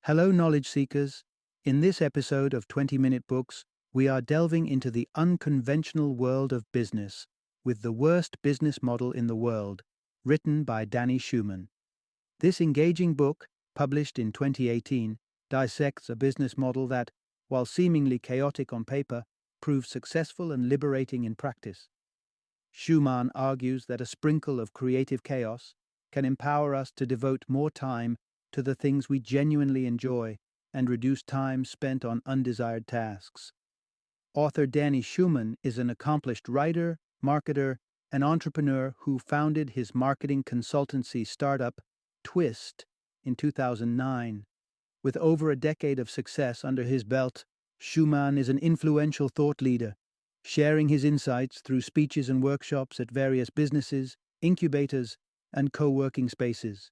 Hello, knowledge seekers. In this episode of 20-Minute Books, we are delving into the unconventional world of business with The Worst Business Model in the World, written by Danny Schuman. This engaging book, published in 2018, dissects a business model that, while seemingly chaotic on paper, proves successful and liberating in practice. Schuman argues that a sprinkle of creative chaos can empower us to devote more time to the things we genuinely enjoy and reduce time spent on undesired tasks. Author Danny Schuman is an accomplished writer, marketer, and entrepreneur who founded his marketing consultancy startup, Twist, in 2009. With over a decade of success under his belt, Schuman is an influential thought leader, sharing his insights through speeches and workshops at various businesses, incubators, and co-working spaces.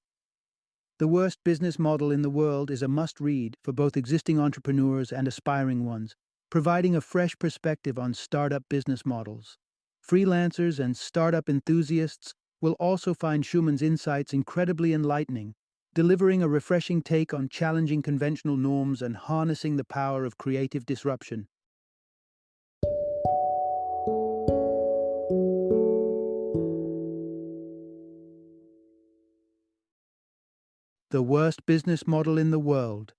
The Worst Business Model in the World is a must-read for both existing entrepreneurs and aspiring ones, providing a fresh perspective on startup business models. Freelancers and startup enthusiasts will also find Schuman's insights incredibly enlightening, delivering a refreshing take on challenging conventional norms and harnessing the power of creative disruption. The Worst Business Model in the World,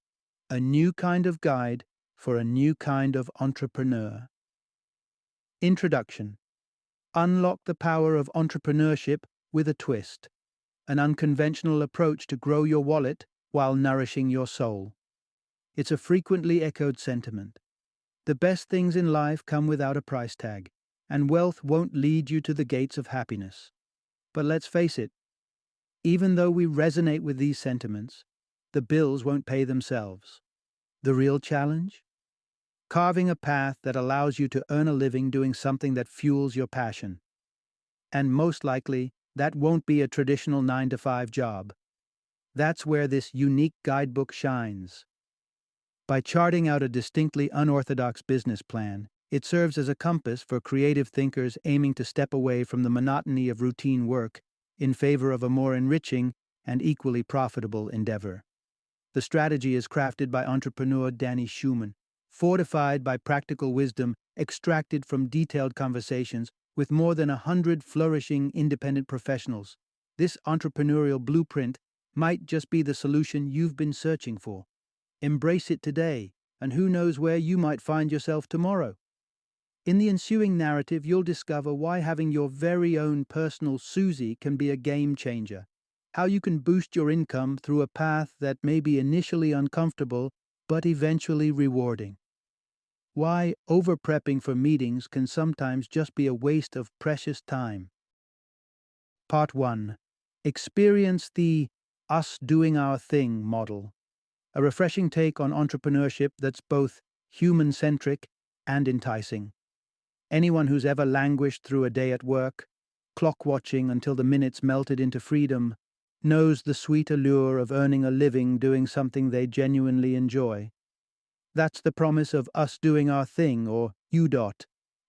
a new kind of guide for a new kind of entrepreneur. Introduction. Unlock the power of entrepreneurship with a twist, an unconventional approach to grow your wallet while nourishing your soul. It's a frequently echoed sentiment. The best things in life come without a price tag, and wealth won't lead you to the gates of happiness. But let's face it, even though we resonate with these sentiments, the bills won't pay themselves. The real challenge? Carving a path that allows you to earn a living doing something that fuels your passion. And most likely, that won't be a traditional 9-to-5 job. That's where this unique guidebook shines. By charting out a distinctly unorthodox business plan, it serves as a compass for creative thinkers aiming to step away from the monotony of routine work in favor of a more enriching and equally profitable endeavor. The strategy is crafted by entrepreneur Danny Schuman, fortified by practical wisdom extracted from detailed conversations with more than 100 flourishing independent professionals. This entrepreneurial blueprint might just be the solution you've been searching for. Embrace it today, and who knows where you might find yourself tomorrow. In the ensuing narrative, you'll discover why having your very own personal Susie can be a game changer, how you can boost your income through a path that may be initially uncomfortable but eventually rewarding, why over-prepping for meetings can sometimes just be a waste of precious time. Part 1. Experience the us doing our thing model, a refreshing take on entrepreneurship that's both human-centric and enticing. Anyone who's ever languished through a day at work, clock-watching until the minutes melted into freedom, knows the sweet allure of earning a living doing something they genuinely enjoy. That's the promise of Us Doing Our Thing, or UDOT,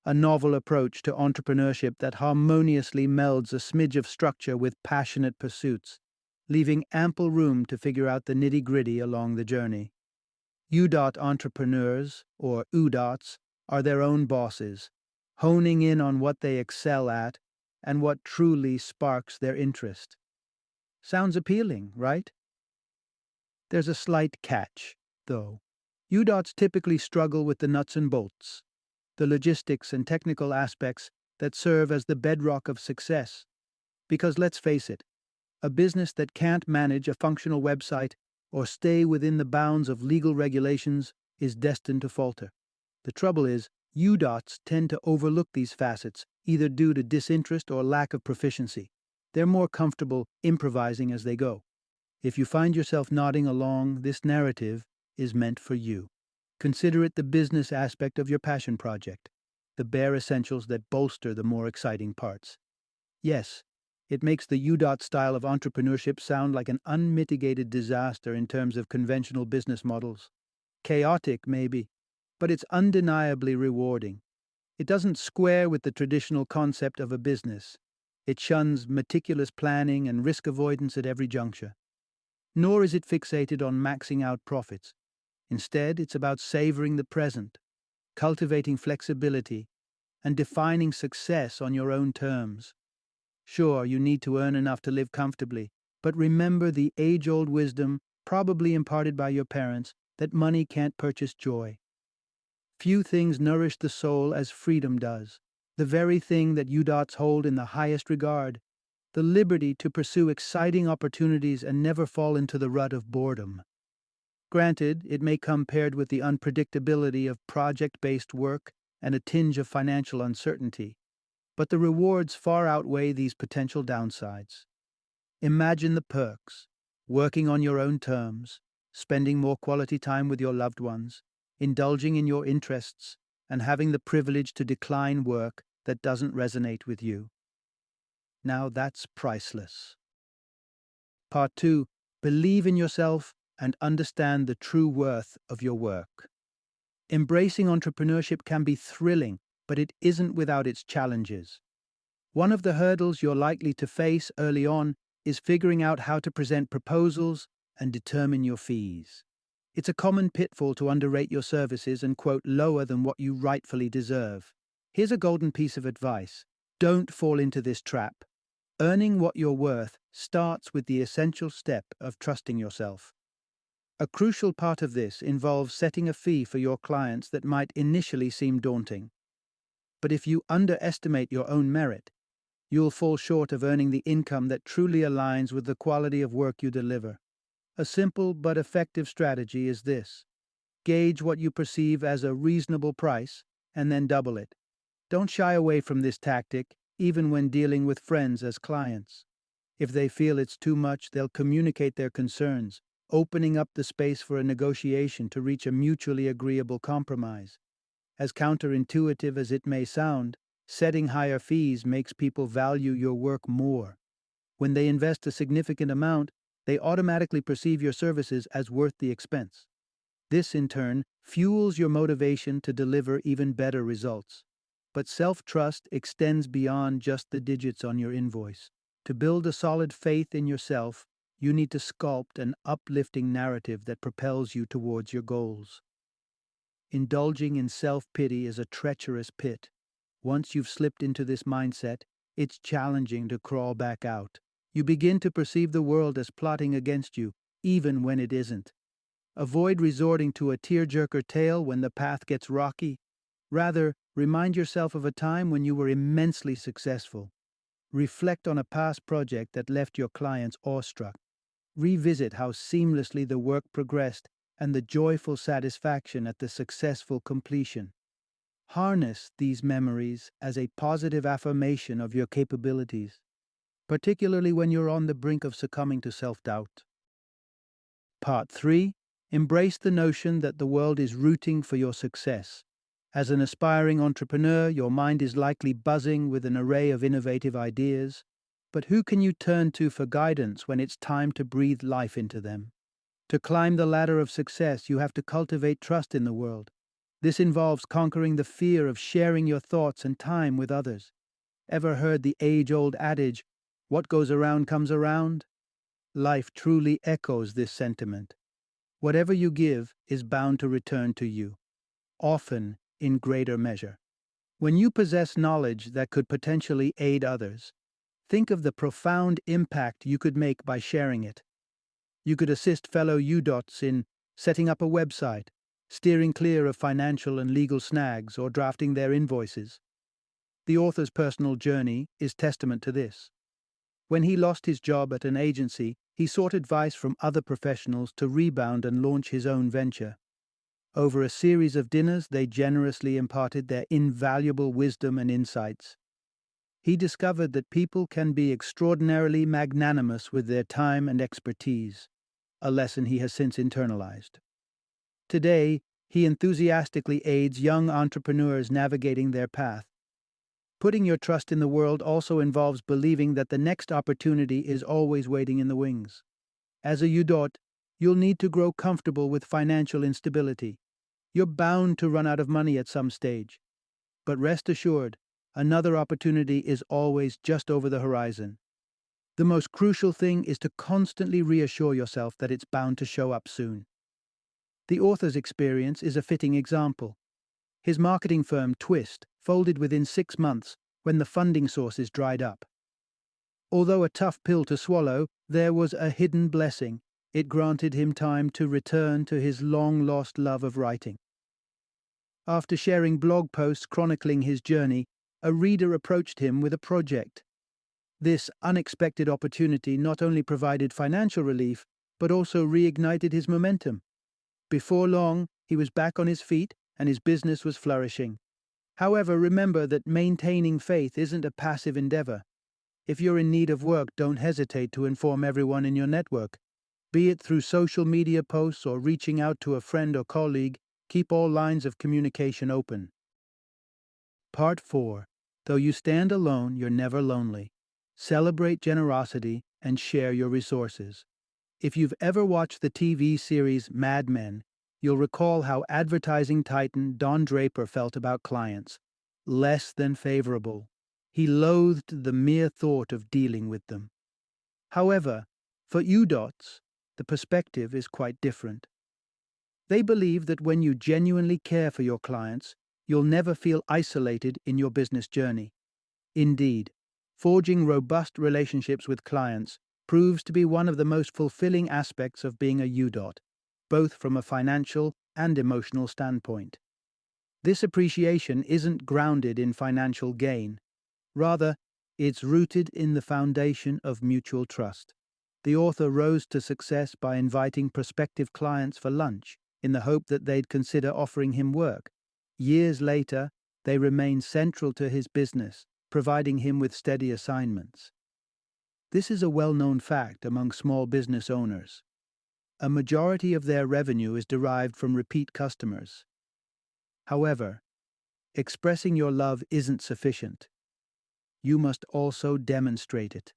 a novel approach to entrepreneurship that harmoniously melds a smidge of structure with passionate pursuits, leaving ample room to figure out the nitty-gritty along the journey. UDOT entrepreneurs, or UDOTs, are their own bosses, honing in on what they excel at and what truly sparks their interest. Sounds appealing, right? There's a slight catch, though. UDOTs typically struggle with the nuts and bolts, the logistics and technical aspects that serve as the bedrock of success. Because let's face it, a business that can't manage a functional website or stay within the bounds of legal regulations is destined to falter. The trouble is, UDOTs tend to overlook these facets, either due to disinterest or lack of proficiency. They're more comfortable improvising as they go. If you find yourself nodding along, this narrative is meant for you. Consider it the business aspect of your passion project, the bare essentials that bolster the more exciting parts. Yes, it makes the UDOT style of entrepreneurship sound like an unmitigated disaster in terms of conventional business models. Chaotic, maybe, but it's undeniably rewarding. It doesn't square with the traditional concept of a business. It shuns meticulous planning and risk avoidance at every juncture. nor is it fixated on maxing out profits. Instead, it's about savoring the present, cultivating flexibility, and defining success on your own terms. Sure, you need to earn enough to live comfortably, but remember the age-old wisdom, probably imparted by your parents, that money can't purchase joy. Few things nourish the soul as freedom does, the very thing that UDOTs hold in the highest regard, the liberty to pursue exciting opportunities and never fall into the rut of boredom. Granted, it may come paired with the unpredictability of project-based work and a tinge of financial uncertainty, but the rewards far outweigh these potential downsides. Imagine the perks: working on your own terms, spending more quality time with your loved ones, indulging in your interests, and having the privilege to decline work that doesn't resonate with you. Now that's priceless. Part 2. Believe in yourself and understand the true worth of your work. Embracing entrepreneurship can be thrilling, but it isn't without its challenges. One of the hurdles you're likely to face early on is figuring out how to present proposals and determine your fees. It's a common pitfall to underrate your services and quote lower than what you rightfully deserve. Here's a golden piece of advice: don't fall into this trap. Earning what you're worth starts with the essential step of trusting yourself. A crucial part of this involves setting a fee for your clients that might initially seem daunting. But if you underestimate your own merit, you'll fall short of earning the income that truly aligns with the quality of work you deliver. A simple but effective strategy is this: gauge what you perceive as a reasonable price and then double it. Don't shy away from this tactic, even when dealing with friends as clients. If they feel it's too much, they'll communicate their concerns, opening up the space for a negotiation to reach a mutually agreeable compromise. As counterintuitive as it may sound, setting higher fees makes people value your work more. When they invest a significant amount, they automatically perceive your services as worth the expense. This, in turn, fuels your motivation to deliver even better results. But self-trust extends beyond just the digits on your invoice. To build a solid faith in yourself, you need to sculpt an uplifting narrative that propels you towards your goals. Indulging in self-pity is a treacherous pit. Once you've slipped into this mindset, it's challenging to crawl back out. You begin to perceive the world as plotting against you, even when it isn't. Avoid resorting to a tearjerker tale when the path gets rocky. Rather, remind yourself of a time when you were immensely successful. Reflect on a past project that left your clients awestruck. Revisit how seamlessly the work progressed and the joyful satisfaction at the successful completion. Harness these memories as a positive affirmation of your capabilities, particularly when you're on the brink of succumbing to self-doubt. Part 3. Embrace the notion that the world is rooting for your success. As an aspiring entrepreneur, your mind is likely buzzing with an array of innovative ideas, but who can you turn to for guidance when it's time to breathe life into them? To climb the ladder of success, you have to cultivate trust in the world. This involves conquering the fear of sharing your thoughts and time with others. Ever heard the age-old adage, "What goes around comes around"? Life truly echoes this sentiment. Whatever you give is bound to return to you, often in greater measure. When you possess knowledge that could potentially aid others, think of the profound impact you could make by sharing it. You could assist fellow UDOTs in setting up a website, steering clear of financial and legal snags, or drafting their invoices. The author's personal journey is testament to this. When he lost his job at an agency, he sought advice from other professionals to rebound and launch his own venture. Over a series of dinners, they generously imparted their invaluable wisdom and insights. He discovered that people can be extraordinarily magnanimous with their time and expertise, a lesson he has since internalized. Today, he enthusiastically aids young entrepreneurs navigating their path. Putting your trust in the world also involves believing that the next opportunity is always waiting in the wings. As a UDOT, you'll need to grow comfortable with financial instability. You're bound to run out of money at some stage. But rest assured, another opportunity is always just over the horizon. The most crucial thing is to constantly reassure yourself that it's bound to show up soon. The author's experience is a fitting example. His marketing firm, Twist, folded within 6 months when the funding sources dried up. Although a tough pill to swallow, there was a hidden blessing. It granted him time to return to his long-lost love of writing. After sharing blog posts chronicling his journey, a reader approached him with a project. This unexpected opportunity not only provided financial relief, but also reignited his momentum. Before long, he was back on his feet and his business was flourishing. However, remember that maintaining faith isn't a passive endeavor. If you're in need of work, don't hesitate to inform everyone in your network. Be it through social media posts or reaching out to a friend or colleague, keep all lines of communication open. Part 4. Though you stand alone, you're never lonely. Celebrate generosity and share your resources. If you've ever watched the TV series Mad Men, you'll recall how advertising titan Don Draper felt about clients. Less than favorable. He loathed the mere thought of dealing with them. However, for UDOTs, the perspective is quite different. They believe that when you genuinely care for your clients, you'll never feel isolated in your business journey. Indeed, forging robust relationships with clients proves to be one of the most fulfilling aspects of being a UDOT, both from a financial and emotional standpoint. This appreciation isn't grounded in financial gain. Rather, it's rooted in the foundation of mutual trust. The author rose to success by inviting prospective clients for lunch in the hope that they'd consider offering him work. Years later, they remained central to his business, providing him with steady assignments. This is a well-known fact among small business owners. A majority of their revenue is derived from repeat customers. However, expressing your love isn't sufficient. You must also demonstrate it.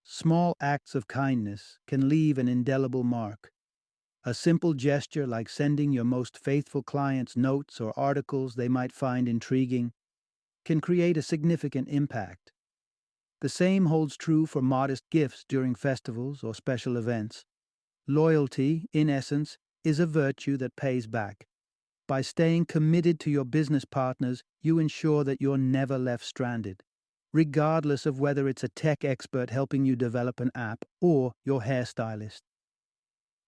Small acts of kindness can leave an indelible mark. A simple gesture like sending your most faithful clients notes or articles they might find intriguing can create a significant impact. The same holds true for modest gifts during festivals or special events. Loyalty, in essence, is a virtue that pays back. By staying committed to your business partners, you ensure that you're never left stranded, regardless of whether it's a tech expert helping you develop an app or your hairstylist.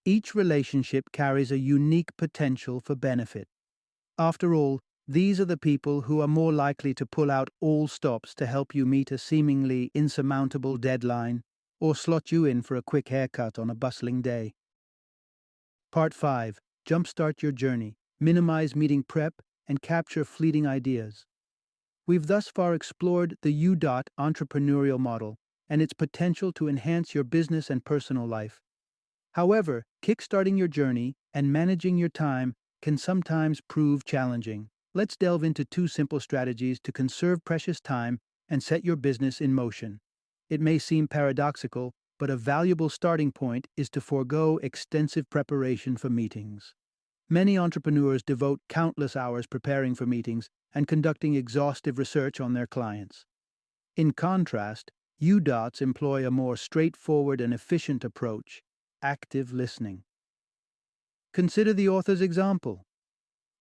Each relationship carries a unique potential for benefit. After all, these are the people who are more likely to pull out all stops to help you meet a seemingly insurmountable deadline or slot you in for a quick haircut on a bustling day. Part 5. Jumpstart your journey, minimize meeting prep, and capture fleeting ideas. We've thus far explored the UDOT entrepreneurial model and its potential to enhance your business and personal life. However, kickstarting your journey and managing your time can sometimes prove challenging. Let's delve into 2 simple strategies to conserve precious time and set your business in motion. It may seem paradoxical, but a valuable starting point is to forego extensive preparation for meetings. Many entrepreneurs devote countless hours preparing for meetings and conducting exhaustive research on their clients. In contrast, UDOTs employ a more straightforward and efficient approach: active listening. Consider the author's example.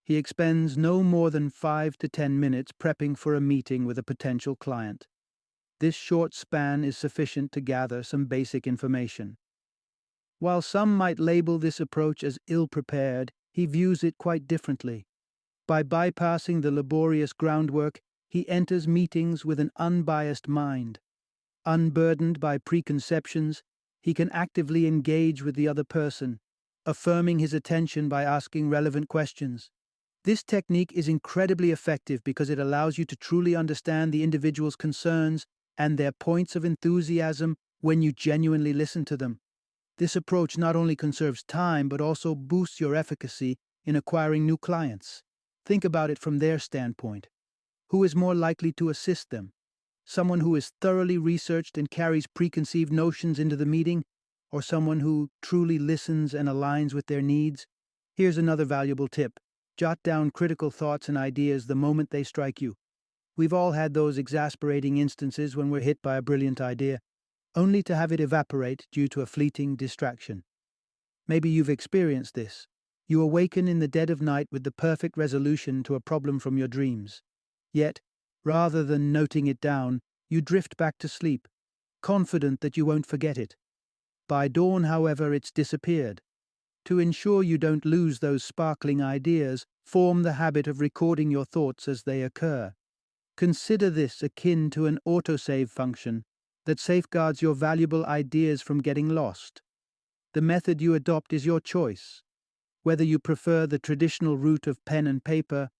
He expends no more than 5 to 10 minutes prepping for a meeting with a potential client. This short span is sufficient to gather some basic information. While some might label this approach as ill-prepared, he views it quite differently. By bypassing the laborious groundwork, he enters meetings with an unbiased mind. Unburdened by preconceptions, he can actively engage with the other person, affirming his attention by asking relevant questions. This technique is incredibly effective because it allows you to truly understand the individual's concerns and their points of enthusiasm when you genuinely listen to them. This approach not only conserves time but also boosts your efficacy in acquiring new clients. Think about it from their standpoint. Who is more likely to assist them? Someone who is thoroughly researched and carries preconceived notions into the meeting, or someone who truly listens and aligns with their needs? Here's another valuable tip. Jot down critical thoughts and ideas the moment they strike you. We've all had those exasperating instances when we're hit by a brilliant idea. only to have it evaporate due to a fleeting distraction. Maybe you've experienced this. You awaken in the dead of night with the perfect resolution to a problem from your dreams. Yet, rather than noting it down, you drift back to sleep, confident that you won't forget it. By dawn, however, it's disappeared. To ensure you don't lose those sparkling ideas, form the habit of recording your thoughts as they occur. Consider this akin to an autosave function that safeguards your valuable ideas from getting lost. The method you adopt is your choice. Whether you prefer the traditional route of pen and paper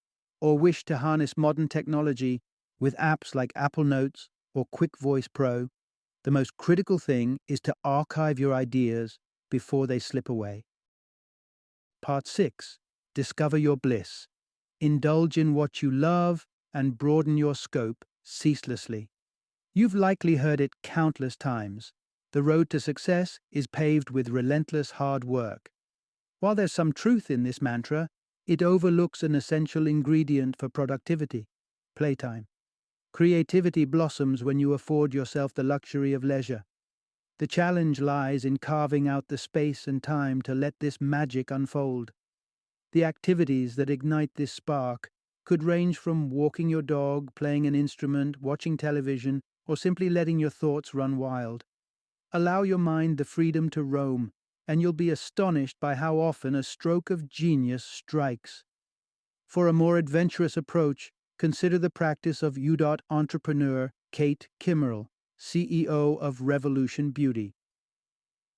or wish to harness modern technology with apps like Apple Notes or Quick Voice Pro, the most critical thing is to archive your ideas before they slip away. Part 6. Discover your bliss. Indulge in what you love and broaden your scope ceaselessly. You've likely heard it countless times. The road to success is paved with relentless hard work. While there's some truth in this mantra, it overlooks an essential ingredient for productivity: playtime. Creativity blossoms when you afford yourself the luxury of leisure. The challenge lies in carving out the space and time to let this magic unfold. The activities that ignite this spark could range from walking your dog, playing an instrument, watching television, or simply letting your thoughts run wild. Allow your mind the freedom to roam, and you'll be astonished by how often a stroke of genius strikes. For a more adventurous approach, consider the practice of entrepreneur Kate Kimmerl, CEO of Revolution Beauty.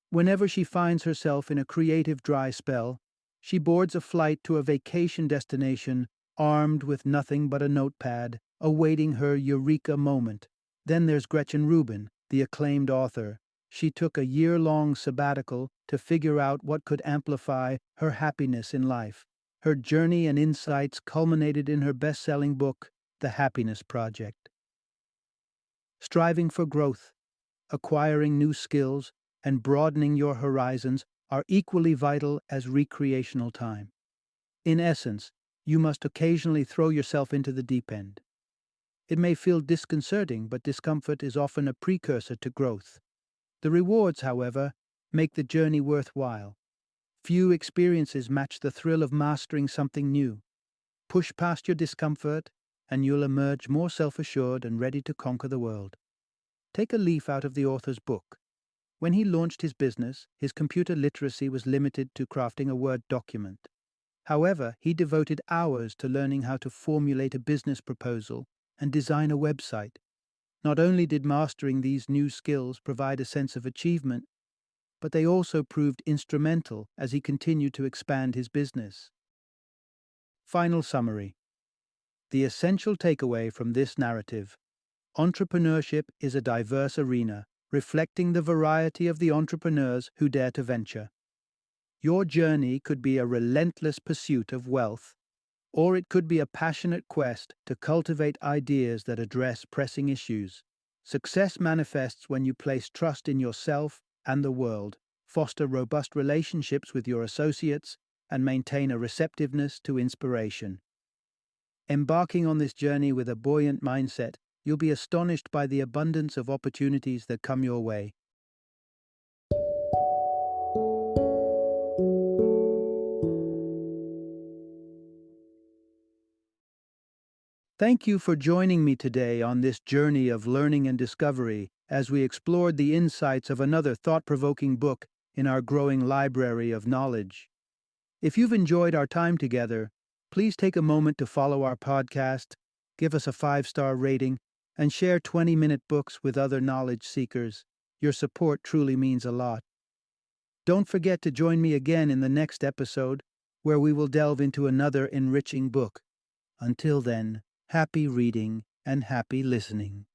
Whenever she finds herself in a creative dry spell, she boards a flight to a vacation destination armed with nothing but a notepad, awaiting her eureka moment. Then there's Gretchen Rubin, the acclaimed author. She took a year-long sabbatical to figure out what could amplify her happiness in life. Her journey and insights culminated in her best-selling book, The Happiness Project. Striving for growth, acquiring new skills, and broadening your horizons are equally vital as recreational time. In essence, you must occasionally throw yourself into the deep end. It may feel disconcerting, but discomfort is often a precursor to growth. The rewards, however, make the journey worthwhile. Few experiences match the thrill of mastering something new. Push past your discomfort, and you'll emerge more self-assured and ready to conquer the world. Take a leaf out of the author's book. When he launched his business, his computer literacy was limited to crafting a Word document. However, he devoted hours to learning how to formulate a business proposal and design a website. Not only did mastering these new skills provide a sense of achievement, but they also proved instrumental as he continued to expand his business. Final summary. The essential takeaway from this narrative: entrepreneurship is a diverse arena, reflecting the variety of the entrepreneurs who dare to venture. Your journey could be a relentless pursuit of wealth, or it could be a passionate quest to cultivate ideas that address pressing issues. Success manifests when you place trust in yourself and the world, foster robust relationships with your associates, and maintain a receptiveness to inspiration. Embarking on this journey with a buoyant mindset, you'll be astonished by the abundance of opportunities that come your way. Thank you for joining me today on this journey of learning and discovery as we explored the insights of another thought-provoking book in our growing library of knowledge. If you've enjoyed our time together, please take a moment to follow our podcast, give us a 5-star rating, and share 20-minute books with other knowledge seekers. Your support truly means a lot. Don't forget to join me again in the next episode, where we will delve into another enriching book. Until then, happy reading and happy listening.